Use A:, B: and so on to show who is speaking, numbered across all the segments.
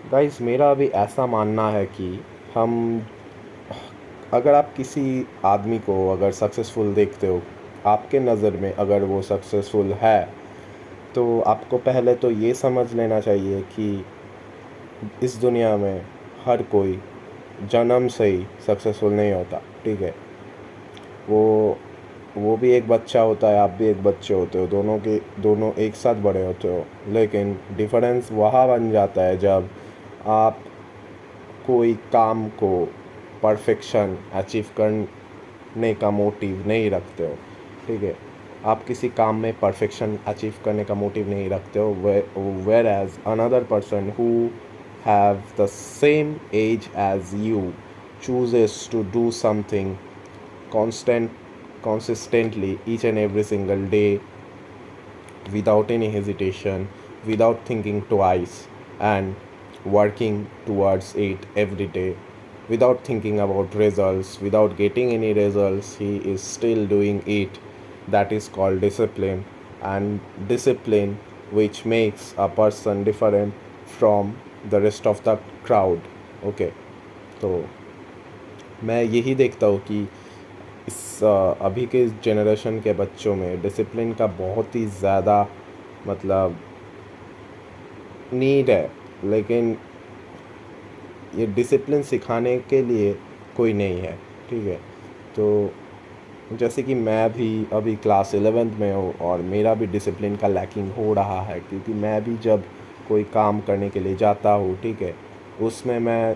A: Guys मेरा भी ऐसा मानना है कि हम अगर आप किसी आदमी को अगर सक्सेसफुल देखते हो, आपके नज़र में अगर वो सक्सेसफुल है, तो आपको पहले तो ये समझ लेना चाहिए कि इस दुनिया में हर कोई जन्म से ही सक्सेसफुल नहीं होता। ठीक है, वो वो भी एक बच्चा होता है, आप भी एक बच्चे होते हो, दोनों एक साथ बड़े होते हो। लेकिन डिफरेंस वहाँ बन जाता है जब आप कोई काम को परफेक्शन अचीव करने का मोटिव नहीं रखते हो। ठीक है, आप किसी काम में परफेक्शन अचीव करने का मोटिव नहीं रखते हो, whereas another person who have the same age as you chooses to do something constant consistently each and every single day without any hesitation, without thinking twice, and working towards it every day without thinking about results, without getting any results, he is still doing it. That is called discipline, and discipline which makes a person different from the rest of the crowd. Okay, तो मैं यही देखता हूँ कि अभी के generation के बच्चों में डिसिप्लिन का बहुत ही ज़्यादा मतलब नीड है। लेकिन ये डिसिप्लिन सिखाने के लिए कोई नहीं है। ठीक है, तो जैसे कि मैं भी अभी क्लास 11th में हूँ और मेरा भी डिसिप्लिन का लैकिंग हो रहा है, क्योंकि मैं भी जब कोई काम करने के लिए जाता हूँ, ठीक है, उसमें मैं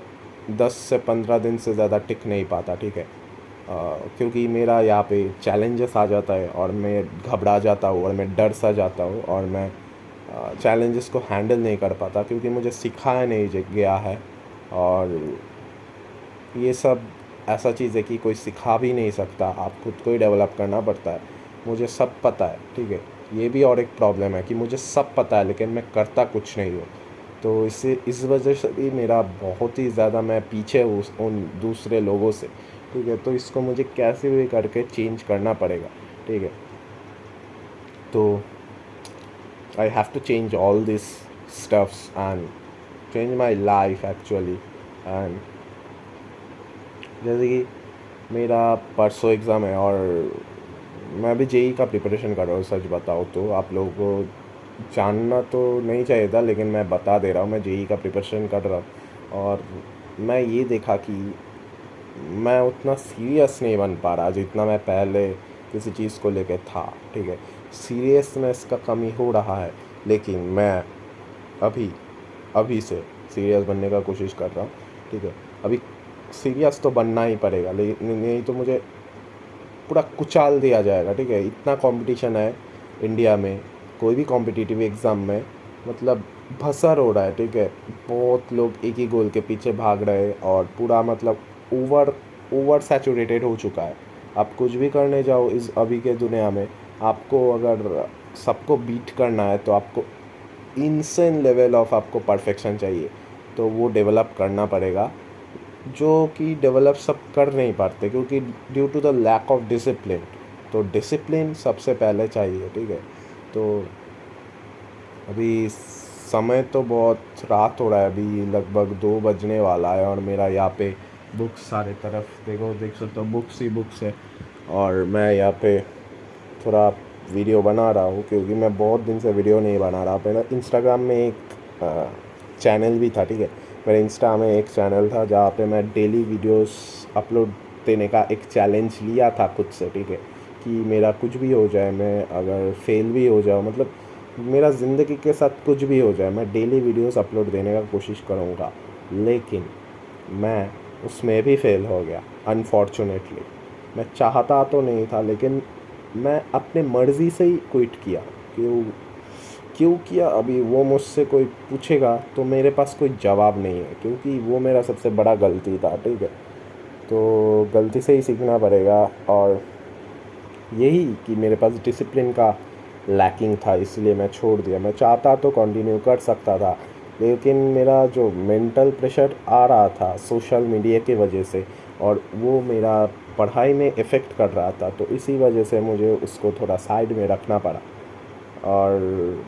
A: 10 से 15 दिन से ज़्यादा टिक नहीं पाता। ठीक है, क्योंकि मेरा यहाँ पे चैलेंजेस आ जाता है और मैं घबरा जाता हूँ और मैं डर सा जाता हूँ और मैं चैलेंजेस को हैंडल नहीं कर पाता, क्योंकि मुझे सिखाया नहीं गया है। और ये सब ऐसा चीज़ है कि कोई सिखा भी नहीं सकता, आप खुद को ही डेवलप करना पड़ता है। मुझे सब पता है, ठीक है, ये भी और एक प्रॉब्लम है कि मुझे सब पता है लेकिन मैं करता कुछ नहीं हूँ। तो इस वजह से भी मेरा बहुत ही ज़्यादा मैं पीछे हूँ उन दूसरे लोगों से। ठीक है, तो इसको मुझे कैसे भी करके चेंज करना पड़ेगा। ठीक है, तो I have to change all this stuffs and change my life actually. And जैसे कि मेरा परसों एग्ज़ाम है और मैं अभी जेई का प्रिपरेशन कर रहा हूँ। सच बताओ तो आप लोगों को जानना तो नहीं चाहिए था, लेकिन मैं बता दे रहा हूँ, मैं जेई का प्रिपरेशन कर रहा हूँ। और मैं ये देखा कि मैं उतना सीरियस नहीं बन पा रहा जितना मैं पहले किसी चीज़ को लेके था। ठीक है, सीरियसनेस का कमी हो रहा है, लेकिन मैं अभी अभी से सीरियस बनने का कोशिश कर रहा हूँ। ठीक है, अभी सीरियस तो बनना ही पड़ेगा, लेकिन नहीं तो मुझे पूरा कुचाल दिया जाएगा। ठीक है, इतना कंपटीशन है इंडिया में, कोई भी कॉम्पिटिटिव एग्ज़ाम में मतलब भसर हो रहा है। ठीक है, बहुत लोग एक ही गोल के पीछे भाग रहे हैं और पूरा मतलब ओवर ओवर सैचुरेटेड हो चुका है। आप कुछ भी करने जाओ इस अभी के दुनिया में, आपको अगर सबको बीट करना है तो आपको इनसेन लेवल ऑफ आपको परफेक्शन चाहिए, तो वो डेवलप करना पड़ेगा, जो कि डेवलप सब कर नहीं पाते क्योंकि due to the lack of discipline. तो डिसिप्लिन सबसे पहले चाहिए। ठीक है, तो अभी समय तो बहुत रात हो रहा है, अभी लगभग 2 बजने वाला है और मेरा यहाँ पे बुक्स सारे तरफ देख सकते हो, बुक्स ही बुक्स है। और मैं यहाँ पे थोड़ा वीडियो बना रहा हूँ क्योंकि मैं बहुत दिन से वीडियो नहीं बना रहा। मेरा इंस्टाग्राम में एक चैनल भी था। ठीक है, मेरे इंस्टा में एक चैनल था जहाँ पे मैं डेली वीडियोस अपलोड देने का एक चैलेंज लिया था खुद से। ठीक है, कि मेरा कुछ भी हो जाए, मैं अगर फेल भी हो जाऊँ, मतलब मेरा ज़िंदगी के साथ कुछ भी हो जाए, मैं डेली वीडियोस अपलोड देने का कोशिश करूँगा। लेकिन मैं उसमें भी फेल हो गया अनफॉर्चुनेटली। मैं चाहता तो नहीं था, लेकिन मैं अपने मर्ज़ी से ही क्विट किया। क्यों क्यों किया, अभी वो मुझसे कोई पूछेगा तो मेरे पास कोई जवाब नहीं है, क्योंकि वो मेरा सबसे बड़ा गलती था। ठीक है, तो गलती से ही सीखना पड़ेगा। और यही कि मेरे पास डिसिप्लिन का लैकिंग था, इसलिए मैं छोड़ दिया। मैं चाहता तो कंटिन्यू कर सकता था, लेकिन मेरा जो मेंटल प्रेशर आ रहा था सोशल मीडिया की वजह से, और वो मेरा पढ़ाई में इफ़ेक्ट कर रहा था, तो इसी वजह से मुझे उसको थोड़ा साइड में रखना पड़ा। और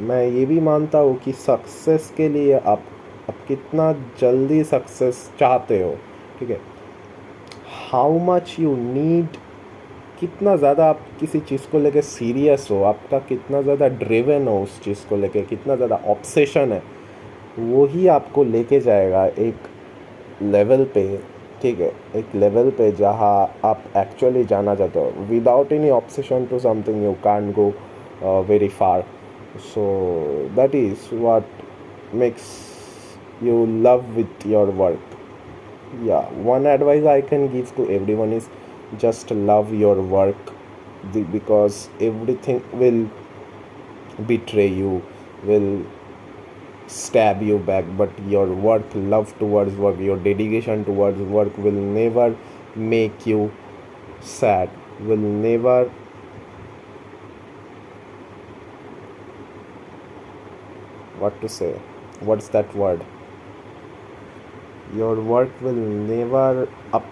A: मैं ये भी मानता हूँ कि सक्सेस के लिए आपकी कितना जल्दी सक्सेस चाहते हो, ठीक है, हाउ मच यू नीड, कितना ज़्यादा आप किसी चीज़ को लेके सीरियस हो, आपका कितना ज़्यादा ड्रिवन हो उस चीज़ को लेके, कितना ज़्यादा ऑब्सेशन है, वो ही आपको लेके जाएगा एक लेवल पे, ठीक है, एक लेवल पे जहाँ आप एक्चुअली जाना चाहते हो. Without any obsession to something you can't go very far. So that is what makes you love with your work. Yeah, one advice I can give to everyone is just love your work, because everything will betray you, will stab you back, but your work, love towards work, your dedication towards work will never make you sad, will never, what to say, what's that word, your work will never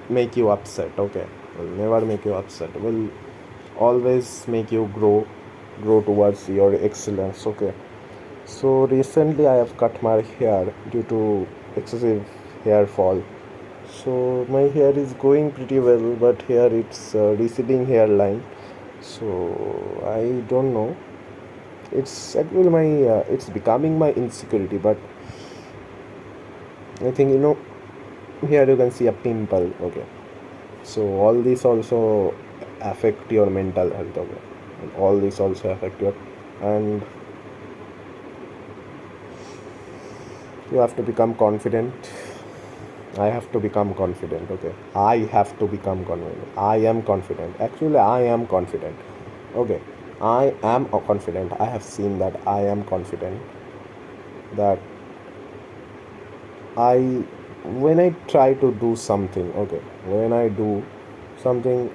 A: make you upset, okay, will never make you upset, will always make you grow towards your excellence, okay. So recently I have cut my hair due to excessive hair fall. So my hair is going pretty well, but here it's receding hairline. So I don't know. It's actually my it's becoming my insecurity, but I think here you can see a pimple. Okay, so all these also affect your mental health. Okay, and all these also affect your, and you have to become confident. I have to become confident. Okay, I have to become confident. I am confident. Actually, I am confident. Okay, I am confident. I have seen that I am confident, that I, when I try to do something, okay, when I do something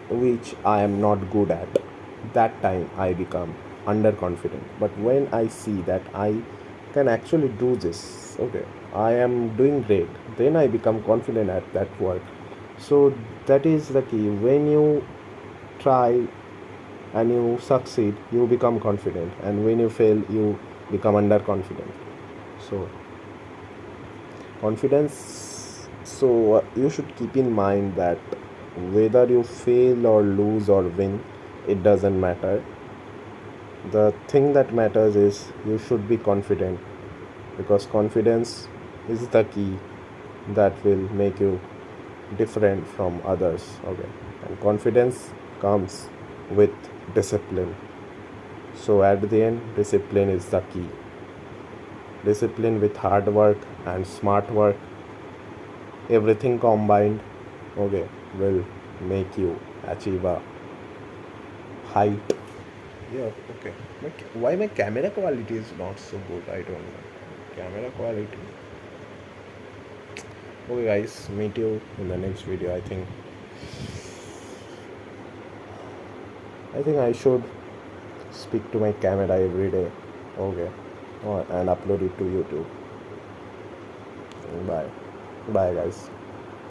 A: which I am not good at, that time I become underconfident. But when I see that I can actually do this, okay, I am doing great, then I become confident at that work. So that is the key. When you try and you succeed, you become confident, and when you fail, you become underconfident. So confidence, so you should keep in mind that whether you fail or lose or win, it doesn't matter. The thing that matters is you should be confident, because confidence is the key that will make you different from others, okay, and confidence comes with discipline. So at the end, discipline is the key. Discipline with hard work and smart work, everything combined, okay, will make you achieve a height. Yeah, okay. Why my camera quality is not so good? I don't know. Camera quality. Okay, guys, meet you in the next video. I think I should speak to my camera every day. Okay, and upload it to YouTube. Bye, bye, guys.